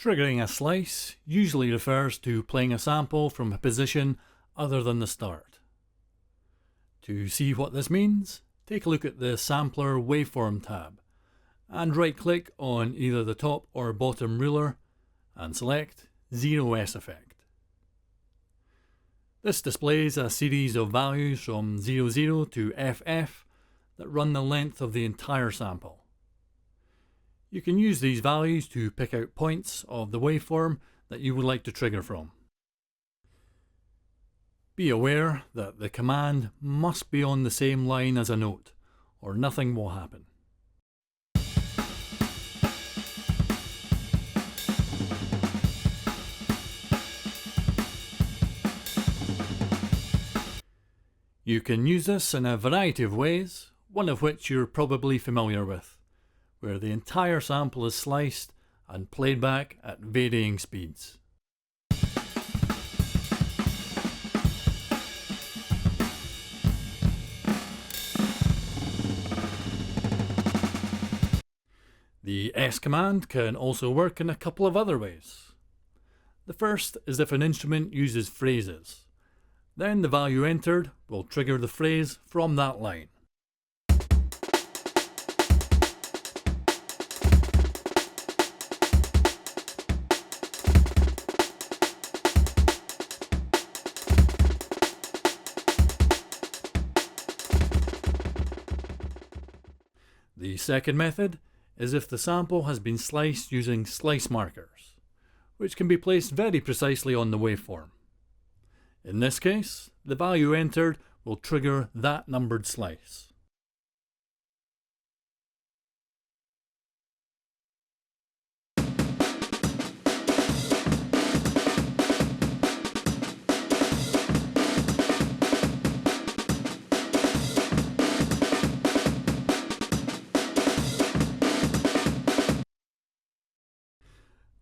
Triggering a slice usually refers to playing a sample from a position other than the start. To see what this means, take a look at the Sampler Waveform tab and right-click on either the top or bottom ruler and select Zero S Effect. This displays a series of values from 00 to FF that run the length of the entire sample. You can use these values to pick out points of the waveform that you would like to trigger from. Be aware that the command must be on the same line as a note, or nothing will happen. You can use this in a variety of ways, one of which you're probably familiar with, where the entire sample is sliced and played back at varying speeds. The S command can also work in a couple of other ways. The first is if an instrument uses phrases. Then the value entered will trigger the phrase from that line. The second method is if the sample has been sliced using slice markers, which can be placed very precisely on the waveform. In this case, the value entered will trigger that numbered slice.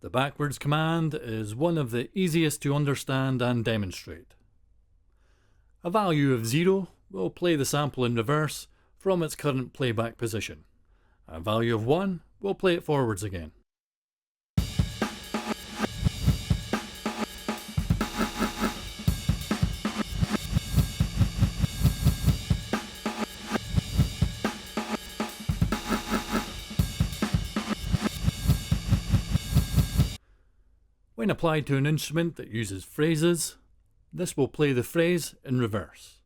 The backwards command is one of the easiest to understand and demonstrate. A value of 0 will play the sample in reverse from its current playback position. A value of 1 will play it forwards again. When applied to an instrument that uses phrases, this will play the phrase in reverse.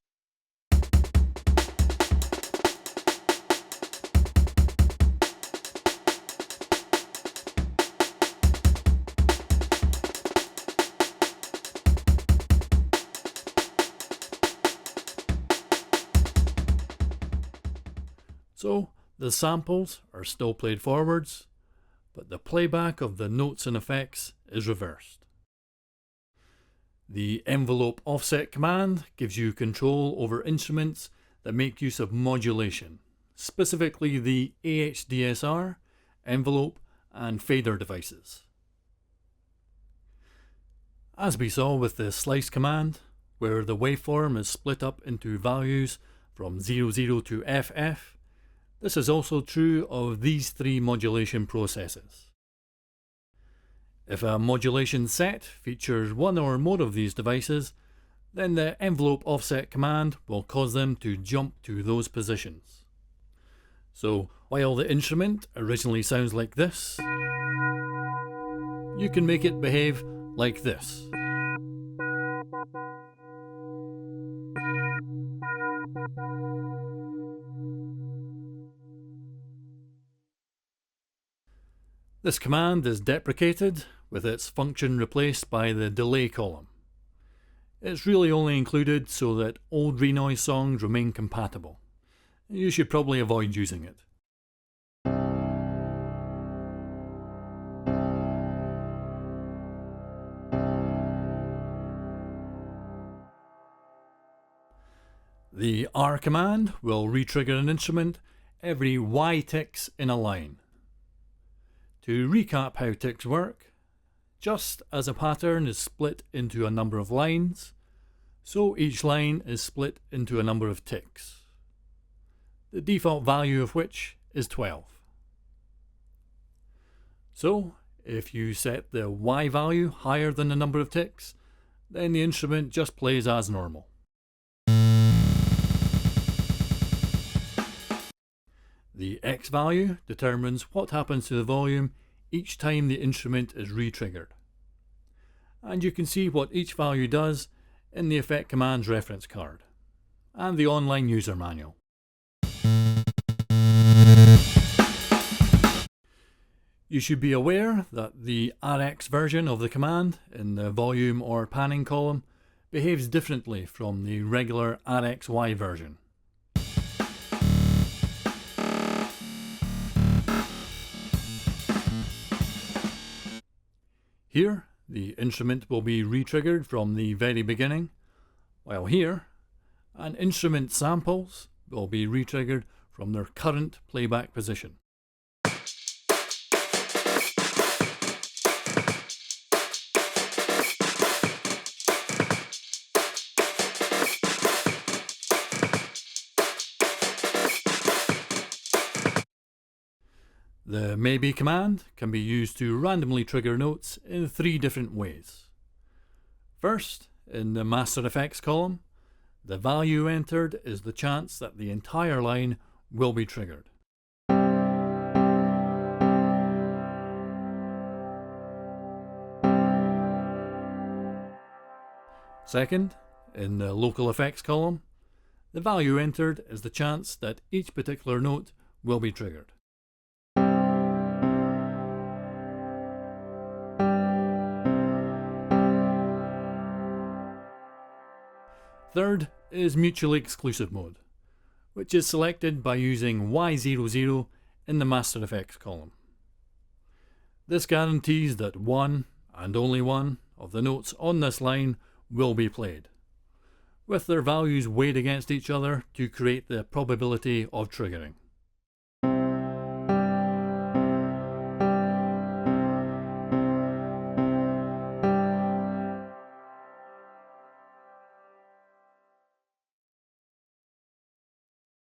So the samples are still played forwards, but the playback of the notes and effects is reversed. The envelope offset command gives you control over instruments that make use of modulation, specifically the AHDSR, envelope and fader devices. As we saw with the slice command, where the waveform is split up into values from 00 to FF, this is also true of these three modulation processes. If a modulation set features one or more of these devices, then the envelope offset command will cause them to jump to those positions. So while the instrument originally sounds like this, you can make it behave like this. This command is deprecated, with its function replaced by the delay column. It's really only included so that old Renoise songs remain compatible. You should probably avoid using it. The R command will retrigger an instrument every Y ticks in a line. To recap how ticks work, just as a pattern is split into a number of lines, so each line is split into a number of ticks, the default value of which is 12. So, If you set the Y value higher than the number of ticks, then the instrument just plays as normal. The X value determines what happens to the volume each time the instrument is re-triggered. And you can see what each value does in the Effect Commands reference card and the online user manual. You should be aware that the RX version of the command in the volume or panning column behaves differently from the regular RXY version. Here, the instrument will be re-triggered from the very beginning, while here, an instrument samples will be re-triggered from their current playback position. The Maybe command can be used to randomly trigger notes in 3 different ways. First, in the Master Effects column, the value entered is the chance that the entire line will be triggered. Second, in the Local Effects column, the value entered is the chance that each particular note will be triggered. Third is mutually exclusive mode, which is selected by using Y00 in the Master Effects column. This guarantees that one, and only one, of the notes on this line will be played, with their values weighed against each other to create the probability of triggering.